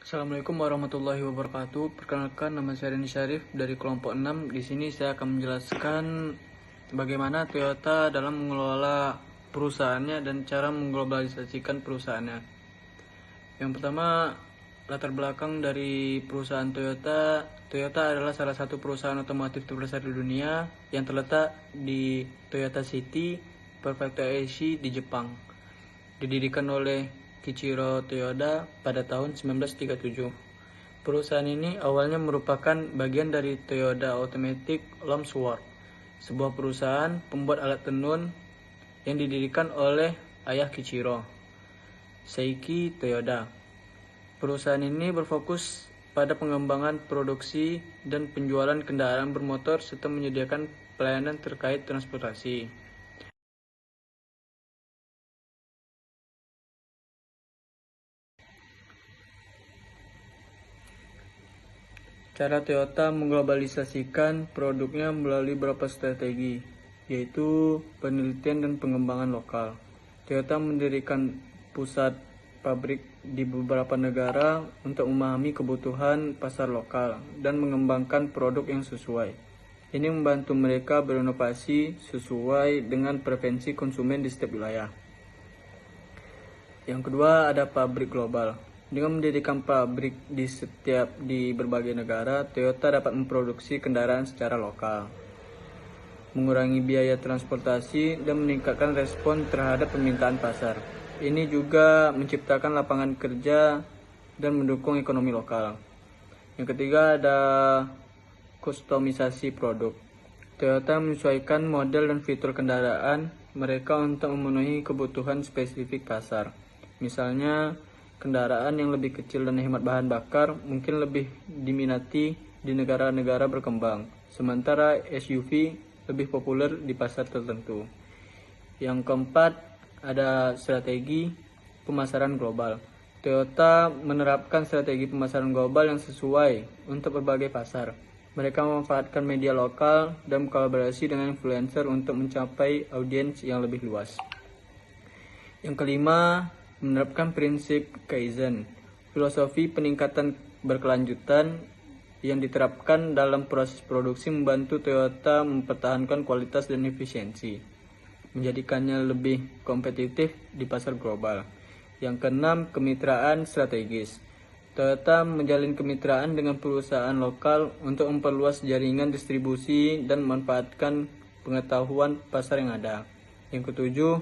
Assalamualaikum warahmatullahi wabarakatuh. Perkenalkan, nama saya Reni Syarif dari kelompok 6. Di sini saya akan menjelaskan bagaimana Toyota dalam mengelola perusahaannya dan cara mengglobalisasikan perusahaannya. Yang pertama, latar belakang dari perusahaan Toyota. Toyota adalah salah satu perusahaan otomotif terbesar di dunia yang terletak di Toyota City, Prefektur Aichi di Jepang. Didirikan oleh Kiichiro Toyoda pada tahun 1937. Perusahaan ini awalnya merupakan bagian dari Toyota Automatic Loms Works, sebuah perusahaan pembuat alat tenun yang didirikan oleh ayah Kiichiro, Seiki Toyoda. Perusahaan ini berfokus pada pengembangan produksi dan penjualan kendaraan bermotor serta menyediakan pelayanan terkait transportasi. Cara Toyota mengglobalisasikan produknya melalui beberapa strategi, yaitu penelitian dan pengembangan lokal. Toyota mendirikan pusat pabrik di beberapa negara untuk memahami kebutuhan pasar lokal dan mengembangkan produk yang sesuai. Ini membantu mereka berinovasi sesuai dengan preferensi konsumen di setiap wilayah. Yang kedua, ada pabrik global. Dengan mendirikan pabrik di berbagai negara, Toyota dapat memproduksi kendaraan secara lokal, mengurangi biaya transportasi, dan meningkatkan respon terhadap permintaan pasar. Ini juga menciptakan lapangan kerja dan mendukung ekonomi lokal. Yang ketiga, ada kustomisasi produk. Toyota menyesuaikan model dan fitur kendaraan mereka untuk memenuhi kebutuhan spesifik pasar. Misalnya, kendaraan yang lebih kecil dan hemat bahan bakar mungkin lebih diminati di negara-negara berkembang, sementara SUV lebih populer di pasar tertentu. Yang keempat, ada strategi pemasaran global. Toyota menerapkan strategi pemasaran global yang sesuai untuk berbagai pasar. Mereka memanfaatkan media lokal dan berkolaborasi dengan influencer untuk mencapai audiens yang lebih luas. Yang kelima, menerapkan prinsip Kaizen, filosofi peningkatan berkelanjutan yang diterapkan dalam proses produksi membantu Toyota mempertahankan kualitas dan efisiensi, menjadikannya lebih kompetitif di pasar global. Yang keenam, kemitraan strategis. Toyota menjalin kemitraan dengan perusahaan lokal untuk memperluas jaringan distribusi dan memanfaatkan pengetahuan pasar yang ada. Yang ketujuh,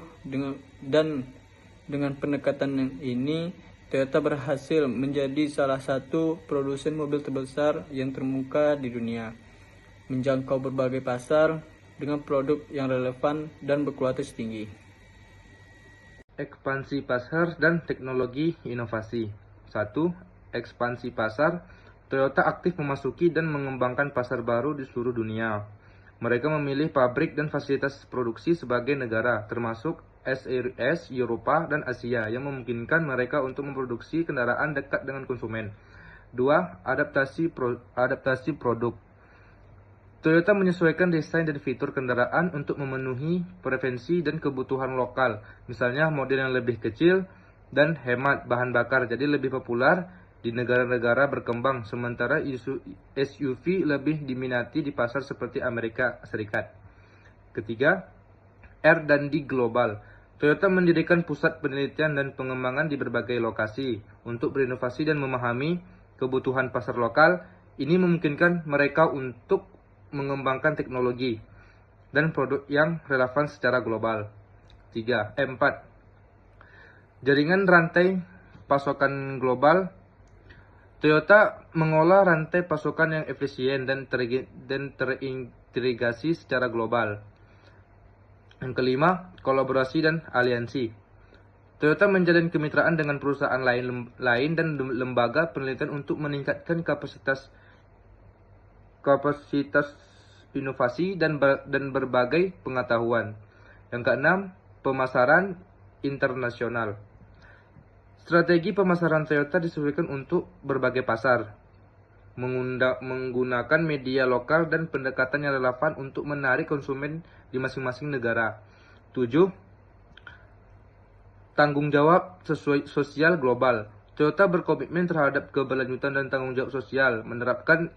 dengan pendekatan ini, Toyota berhasil menjadi salah satu produsen mobil terbesar yang terkemuka di dunia, menjangkau berbagai pasar dengan produk yang relevan dan berkualitas tinggi. Ekspansi pasar dan teknologi inovasi. 1. Ekspansi pasar. Toyota aktif memasuki dan mengembangkan pasar baru di seluruh dunia. Mereka memilih pabrik dan fasilitas produksi sebagai negara, termasuk SRS, Eropa, dan Asia, yang memungkinkan mereka untuk memproduksi kendaraan dekat dengan konsumen. 2. Adaptasi produk. Toyota menyesuaikan desain dan fitur kendaraan untuk memenuhi preferensi dan kebutuhan lokal. Misalnya model yang lebih kecil dan hemat bahan bakar jadi lebih populer di negara-negara berkembang, sementara SUV lebih diminati di pasar seperti Amerika Serikat. Ketiga, R&D global. Toyota mendirikan pusat penelitian dan pengembangan di berbagai lokasi untuk berinovasi dan memahami kebutuhan pasar lokal. Ini memungkinkan mereka untuk mengembangkan teknologi dan produk yang relevan secara global. 4. Jaringan rantai pasokan global. Toyota mengolah rantai pasokan yang efisien dan terintegrasi secara global. Yang kelima, kolaborasi dan aliansi. Toyota menjalin kemitraan dengan perusahaan lain dan lembaga penelitian untuk meningkatkan kapasitas inovasi dan berbagai pengetahuan. Yang keenam, pemasaran internasional. Strategi pemasaran Toyota disesuaikan untuk berbagai pasar, menggunakan media lokal dan pendekatan yang relevan untuk menarik konsumen di masing-masing negara. 7. Tanggung jawab sosial global. Toyota berkomitmen terhadap keberlanjutan dan tanggung jawab sosial, menerapkan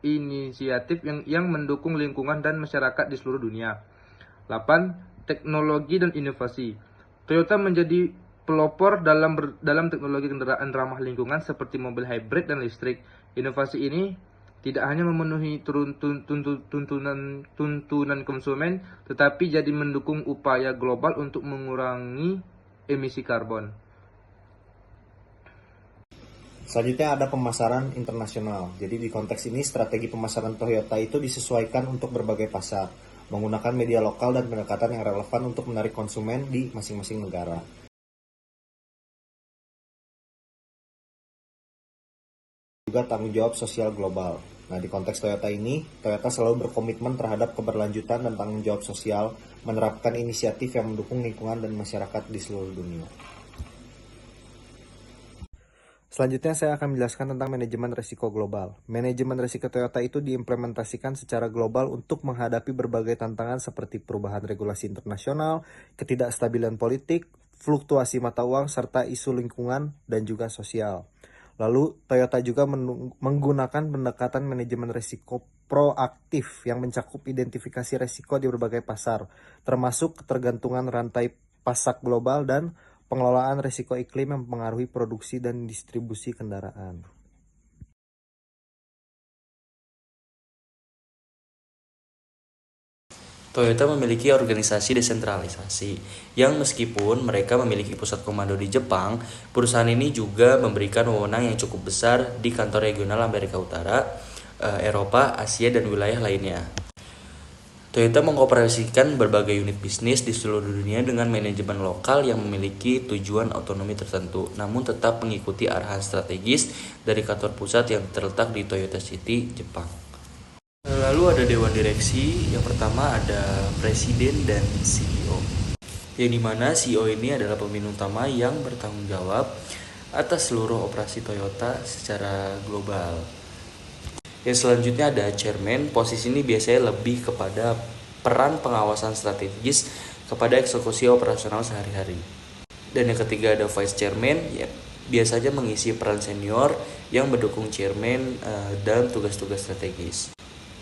inisiatif yang mendukung lingkungan dan masyarakat di seluruh dunia. 8. Teknologi dan inovasi. Toyota menjadi pelopor dalam teknologi kendaraan ramah lingkungan seperti mobil hybrid dan listrik. Inovasi ini tidak hanya memenuhi tuntunan konsumen, tetapi jadi mendukung upaya global untuk mengurangi emisi karbon. Selanjutnya ada pemasaran internasional. Jadi di konteks ini strategi pemasaran Toyota itu disesuaikan untuk berbagai pasar, menggunakan media lokal dan pendekatan yang relevan untuk menarik konsumen di masing-masing negara. Juga tanggung jawab sosial global. Nah, di konteks Toyota ini, Toyota selalu berkomitmen terhadap keberlanjutan dan tanggung jawab sosial, menerapkan inisiatif yang mendukung lingkungan dan masyarakat di seluruh dunia. Selanjutnya saya akan menjelaskan tentang manajemen risiko global. Manajemen risiko Toyota itu diimplementasikan secara global untuk menghadapi berbagai tantangan seperti perubahan regulasi internasional, ketidakstabilan politik, fluktuasi mata uang, serta isu lingkungan dan juga sosial. Lalu Toyota juga menggunakan pendekatan manajemen risiko proaktif yang mencakup identifikasi risiko di berbagai pasar, termasuk ketergantungan rantai pasar global dan pengelolaan risiko iklim yang mempengaruhi produksi dan distribusi kendaraan. Toyota memiliki organisasi desentralisasi yang meskipun mereka memiliki pusat komando di Jepang, perusahaan ini juga memberikan wewenang yang cukup besar di kantor regional Amerika Utara, Eropa, Asia, dan wilayah lainnya. Toyota mengoperasikan berbagai unit bisnis di seluruh dunia dengan manajemen lokal yang memiliki tujuan otonomi tertentu, namun tetap mengikuti arahan strategis dari kantor pusat yang terletak di Toyota City, Jepang. Lalu ada Dewan Direksi, yang pertama ada Presiden dan CEO. Yang dimana CEO ini adalah pemimpin utama yang bertanggung jawab atas seluruh operasi Toyota secara global. Yang selanjutnya ada Chairman, posisi ini biasanya lebih kepada peran pengawasan strategis kepada eksekusi operasional sehari-hari. Dan yang ketiga ada Vice Chairman, ya, biasanya mengisi peran senior yang mendukung Chairman dalam tugas-tugas strategis.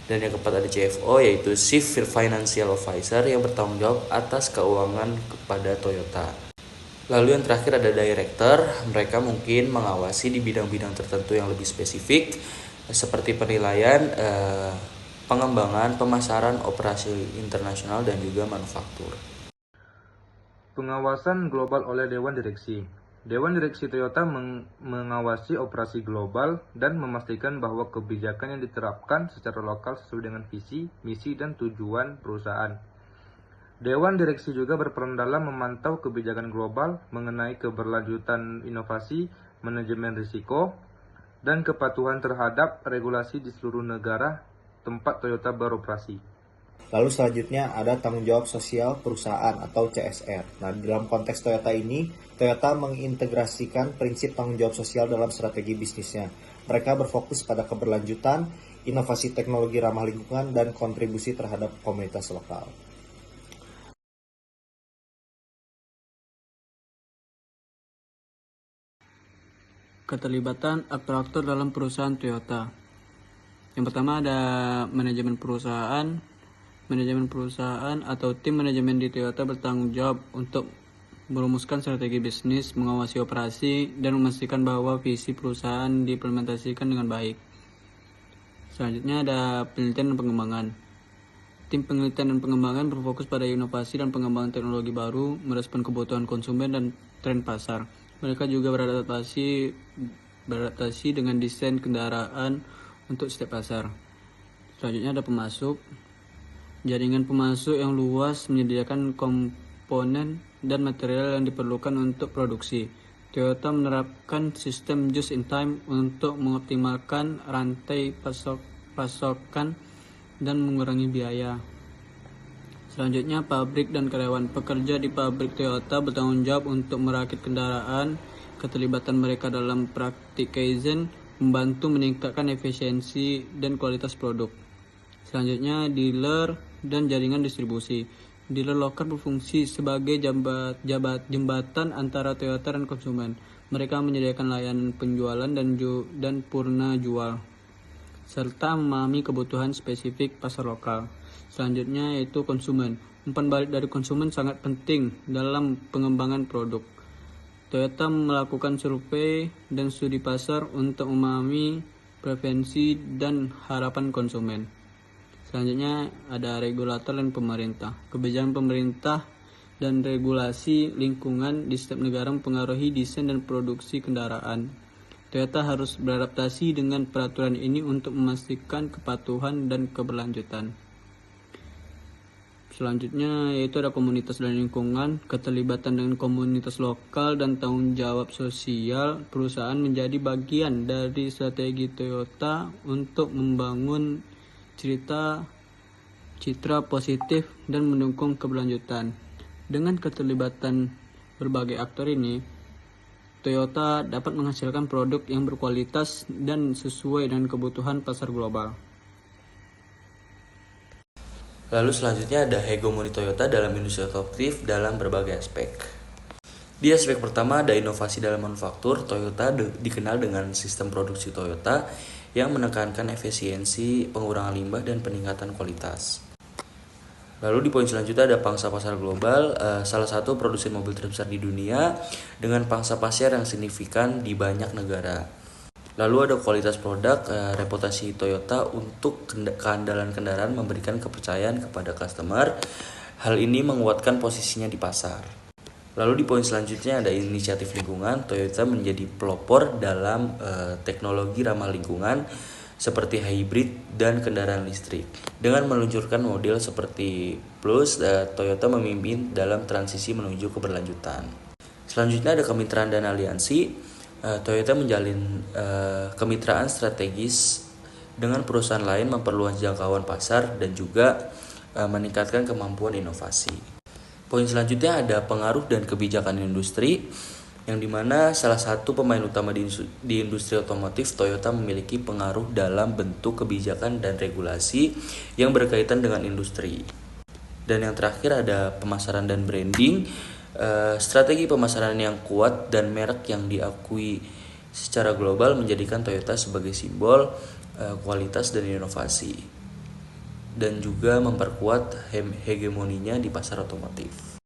Dan yang keempat ada CFO, yaitu Chief Financial Officer yang bertanggung jawab atas keuangan kepada Toyota. Lalu yang terakhir ada Director, mereka mungkin mengawasi di bidang-bidang tertentu yang lebih spesifik, seperti penilaian, pengembangan, pemasaran, operasi internasional, dan juga manufaktur. Pengawasan global oleh Dewan Direksi. Dewan Direksi Toyota mengawasi operasi global dan memastikan bahwa kebijakan yang diterapkan secara lokal sesuai dengan visi, misi, dan tujuan perusahaan. Dewan Direksi juga berperan dalam memantau kebijakan global mengenai keberlanjutan inovasi, manajemen risiko, dan kepatuhan terhadap regulasi di seluruh negara tempat Toyota beroperasi. Lalu selanjutnya ada tanggung jawab sosial perusahaan atau CSR. Nah, dalam konteks Toyota ini, Toyota mengintegrasikan prinsip tanggung jawab sosial dalam strategi bisnisnya. Mereka berfokus pada keberlanjutan, inovasi teknologi ramah lingkungan, dan kontribusi terhadap komunitas lokal. Keterlibatan aktor-aktor dalam perusahaan Toyota. Yang pertama ada manajemen perusahaan. Manajemen perusahaan atau tim manajemen di Toyota bertanggung jawab untuk merumuskan strategi bisnis, mengawasi operasi, dan memastikan bahwa visi perusahaan diimplementasikan dengan baik. Selanjutnya ada penelitian dan pengembangan. Tim penelitian dan pengembangan berfokus pada inovasi dan pengembangan teknologi baru, merespon kebutuhan konsumen dan tren pasar. Mereka juga beradaptasi dengan desain kendaraan untuk setiap pasar. Selanjutnya ada pemasok. Jaringan pemasok yang luas menyediakan komponen dan material yang diperlukan untuk produksi. Toyota menerapkan sistem just in time untuk mengoptimalkan rantai pasokan dan mengurangi biaya. Selanjutnya, pabrik dan karyawan. Pekerja di pabrik Toyota bertanggung jawab untuk merakit kendaraan. Keterlibatan mereka dalam praktik Kaizen membantu meningkatkan efisiensi dan kualitas produk. Selanjutnya, dealer dan jaringan distribusi. Dealer lokal berfungsi sebagai jembatan antara Toyota dan konsumen. Mereka menyediakan layanan penjualan dan purna jual, serta memahami kebutuhan spesifik pasar lokal. Selanjutnya yaitu konsumen. Umpan balik dari konsumen sangat penting dalam pengembangan produk. Toyota melakukan survei dan studi pasar untuk memahami preferensi dan harapan konsumen. Selanjutnya ada regulator dan pemerintah. Kebijakan pemerintah dan regulasi lingkungan di setiap negara mempengaruhi desain dan produksi kendaraan. Toyota harus beradaptasi dengan peraturan ini untuk memastikan kepatuhan dan keberlanjutan. Selanjutnya yaitu ada komunitas dan lingkungan. Keterlibatan dengan komunitas lokal dan tanggung jawab sosial perusahaan menjadi bagian dari strategi Toyota untuk membangun citra positif dan mendukung keberlanjutan. Dengan keterlibatan berbagai aktor ini, Toyota dapat menghasilkan produk yang berkualitas dan sesuai dengan kebutuhan pasar global. Lalu selanjutnya ada hegemoni Toyota dalam industri otomotif dalam berbagai aspek. Di aspek pertama ada inovasi dalam manufaktur. Toyota dikenal dengan sistem produksi Toyota yang menekankan efisiensi, pengurangan limbah, dan peningkatan kualitas. Lalu di poin selanjutnya ada pangsa pasar global, salah satu produsen mobil terbesar di dunia dengan pangsa pasar yang signifikan di banyak negara. Lalu ada kualitas produk, reputasi Toyota untuk keandalan kendaraan memberikan kepercayaan kepada customer. Hal ini menguatkan posisinya di pasar. Lalu di poin selanjutnya ada inisiatif lingkungan. Toyota menjadi pelopor dalam teknologi ramah lingkungan seperti hybrid dan kendaraan listrik. Dengan meluncurkan model seperti Plus, Toyota memimpin dalam transisi menuju keberlanjutan. Selanjutnya ada kemitraan dan aliansi. Toyota menjalin kemitraan strategis dengan perusahaan lain, memperluas jangkauan pasar dan juga meningkatkan kemampuan inovasi. Poin selanjutnya ada pengaruh dan kebijakan industri, yang dimana salah satu pemain utama di industri otomotif, Toyota memiliki pengaruh dalam bentuk kebijakan dan regulasi yang berkaitan dengan industri. Dan yang terakhir ada pemasaran dan branding. Strategi pemasaran yang kuat dan merek yang diakui secara global menjadikan Toyota sebagai simbol kualitas dan inovasi, dan juga memperkuat hegemoninya di pasar otomotif.